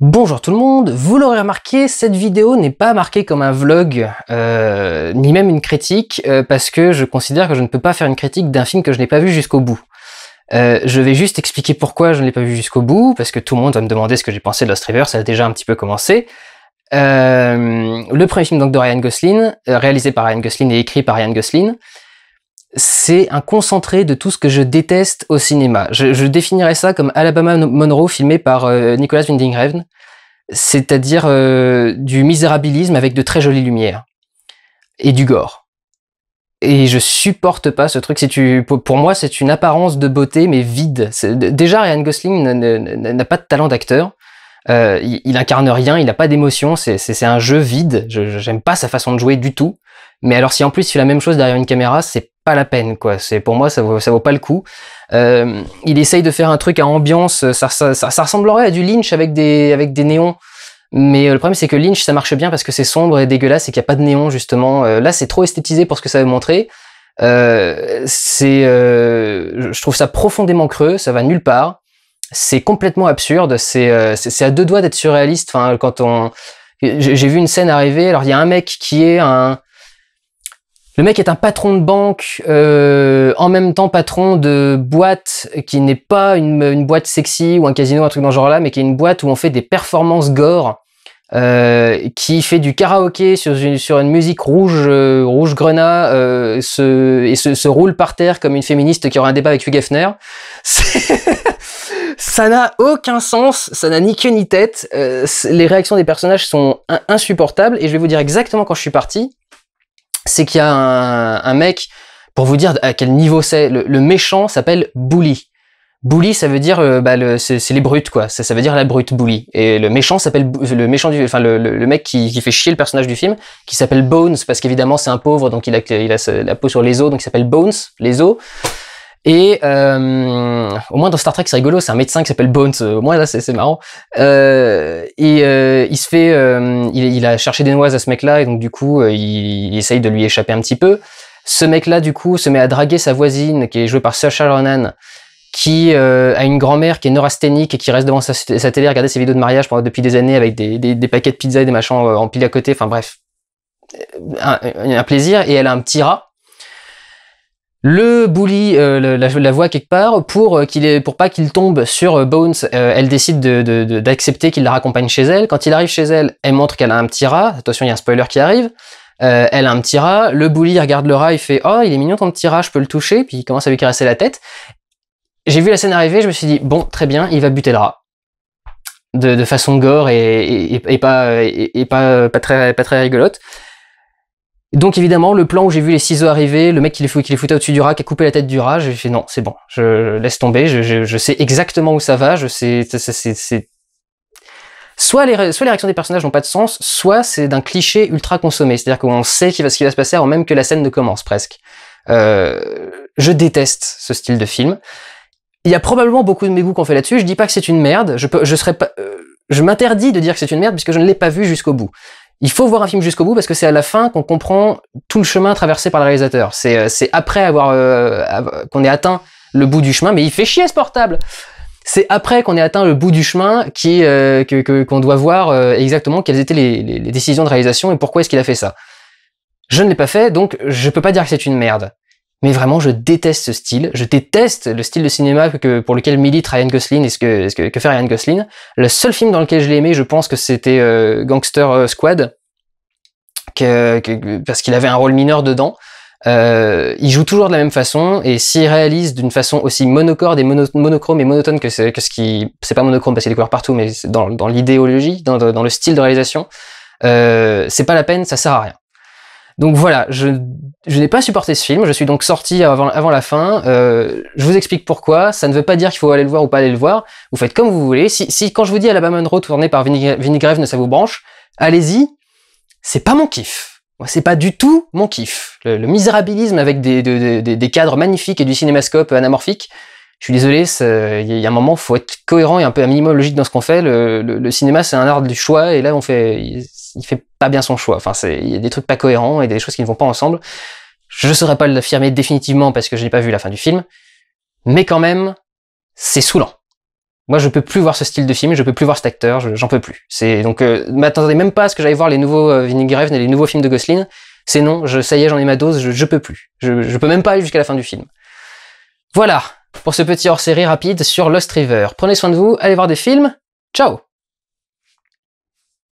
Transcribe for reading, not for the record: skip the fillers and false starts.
Bonjour tout le monde, vous l'aurez remarqué, cette vidéo n'est pas marquée comme un vlog, ni même une critique, parce que je considère que je ne peux pas faire une critique d'un film que je n'ai pas vu jusqu'au bout. Je vais juste expliquer pourquoi je ne l'ai pas vu jusqu'au bout, parce que tout le monde va me demander ce que j'ai pensé de Lost River, ça a déjà un petit peu commencé. Le premier film donc de Ryan Gosling, réalisé par Ryan Gosling et écrit par Ryan Gosling, c'est un concentré de tout ce que je déteste au cinéma. Je définirais ça comme Alabama Monroe filmé par Nicholas Winding Refn, c'est-à-dire du misérabilisme avec de très jolies lumières et du gore. Et je supporte pas ce truc. Pour moi, c'est une apparence de beauté mais vide. Déjà, Ryan Gosling n'a pas de talent d'acteur. Il incarne rien, il n'a pas d'émotion. C'est un jeu vide. J'aime pas sa façon de jouer du tout. Mais alors, si en plus il fait la même chose derrière une caméra, c'est pas la peine, quoi. Pour moi, ça vaut pas le coup. Il essaye de faire un truc à ambiance, ça ressemblerait à du Lynch avec des néons. Mais le problème, c'est que Lynch, ça marche bien parce que c'est sombre et dégueulasse et qu'il n'y a pas de néon, justement. Là, c'est trop esthétisé pour ce que ça veut montrer. Je trouve ça profondément creux, ça va nulle part. C'est complètement absurde, c'est à deux doigts d'être surréaliste. Enfin, j'ai vu une scène arriver, alors il y a un mec qui est le mec est un patron de banque, en même temps patron de boîte qui n'est pas une boîte sexy ou un casino, un truc dans ce genre-là, mais qui est une boîte où on fait des performances gore, qui fait du karaoké sur une musique rouge grenat, se roule par terre comme une féministe qui aura un débat avec Hugh Hefner. Ça n'a aucun sens, ça n'a ni queue ni tête. Les réactions des personnages sont insupportables et je vais vous dire exactement quand je suis parti. C'est qu'il y a un mec, pour vous dire à quel niveau c'est, le méchant s'appelle Bully. Bully, ça veut dire, c'est les brutes, quoi. Ça veut dire la brute, Bully. Et le méchant s'appelle, le mec qui fait chier le personnage du film, qui s'appelle Bones, parce qu'évidemment c'est un pauvre, donc il a la peau sur les os, donc il s'appelle Bones, les os. Et au moins dans Star Trek c'est rigolo, c'est un médecin qui s'appelle Bones, au moins là c'est marrant. Il se fait, il a cherché des noises à ce mec-là et donc du coup il essaye de lui échapper un petit peu. Ce mec-là du coup se met à draguer sa voisine qui est jouée par Saoirse Ronan, qui a une grand-mère qui est neurasthénique et qui reste devant sa télé à regarder ses vidéos de mariage depuis des années avec des paquets de pizza et des machins empilés à côté. Enfin bref, un plaisir. Et elle a un petit rat. Le Bully la voit quelque part pour pas qu'il tombe sur Bones. Elle décide d'accepter qu'il la raccompagne chez elle. Quand il arrive chez elle, elle montre qu'elle a un petit rat. Attention, il y a un spoiler qui arrive. Elle a un petit rat. Le Bully regarde le rat, il fait oh il est mignon ton petit rat, je peux le toucher. Puis il commence à lui caresser la tête. J'ai vu la scène arriver, je me suis dit bon très bien, il va buter le rat de façon gore et pas très rigolote. Donc évidemment, le plan où j'ai vu les ciseaux arriver, le mec qui les foutait au-dessus du rat, qui a coupé la tête du rat, j'ai fait non, c'est bon, je laisse tomber, je sais exactement où ça va, je sais, soit les réactions des personnages n'ont pas de sens, soit c'est d'un cliché ultra consommé, c'est-à-dire qu'on sait ce qui va se passer avant même que la scène ne commence presque. Je déteste ce style de film. Il y a probablement beaucoup de mes goûts qu'on fait là-dessus, je dis pas que c'est une merde, je m'interdis de dire que c'est une merde puisque je ne l'ai pas vu jusqu'au bout. Il faut voir un film jusqu'au bout parce que c'est à la fin qu'on comprend tout le chemin traversé par le réalisateur. C'est après qu'on ait atteint le bout du chemin, mais il fait chier ce portable. C'est après qu'on ait atteint le bout du chemin qu'on doit voir exactement quelles étaient les décisions de réalisation et pourquoi est-ce qu'il a fait ça. Je ne l'ai pas fait, donc je peux pas dire que c'est une merde. Mais vraiment, je déteste ce style. Je déteste le style de cinéma pour lequel milite Ryan Gosling et ce que fait Ryan Gosling. Le seul film dans lequel je l'ai aimé, je pense que c'était Gangster Squad, parce qu'il avait un rôle mineur dedans. Il joue toujours de la même façon, et s'il réalise d'une façon aussi monocorde et monochrome et monotone que c'est pas monochrome parce qu'il y a des couleurs partout, mais c'est dans l'idéologie, dans le style de réalisation, c'est pas la peine, ça sert à rien. Donc voilà, je n'ai pas supporté ce film, je suis donc sorti avant la fin, je vous explique pourquoi, ça ne veut pas dire qu'il faut aller le voir ou pas aller le voir, vous faites comme vous voulez, si quand je vous dis Alabama Monroe tourné par Winding Refn ça vous branche, allez-y, c'est pas mon kiff, c'est pas du tout mon kiff. Le misérabilisme avec des cadres magnifiques et du cinémascope anamorphique, je suis désolé, il y a un moment, faut être cohérent et un peu un minimum logique dans ce qu'on fait, le cinéma c'est un art du choix, et là il fait pas bien son choix. Enfin, il y a des trucs pas cohérents et des choses qui ne vont pas ensemble. Je ne saurais pas l'affirmer définitivement parce que je n'ai pas vu la fin du film, mais quand même, c'est saoulant. Moi, je peux plus voir ce style de film, je peux plus voir cet acteur, j'en peux plus. Donc, m'attendez même pas à ce que j'aille voir les nouveaux Vinnigrève et les nouveaux films de Gosling. C'est non, ça y est, j'en ai ma dose, je peux plus. Je peux même pas aller jusqu'à la fin du film. Voilà, pour ce petit hors-série rapide sur Lost River. Prenez soin de vous, allez voir des films, ciao!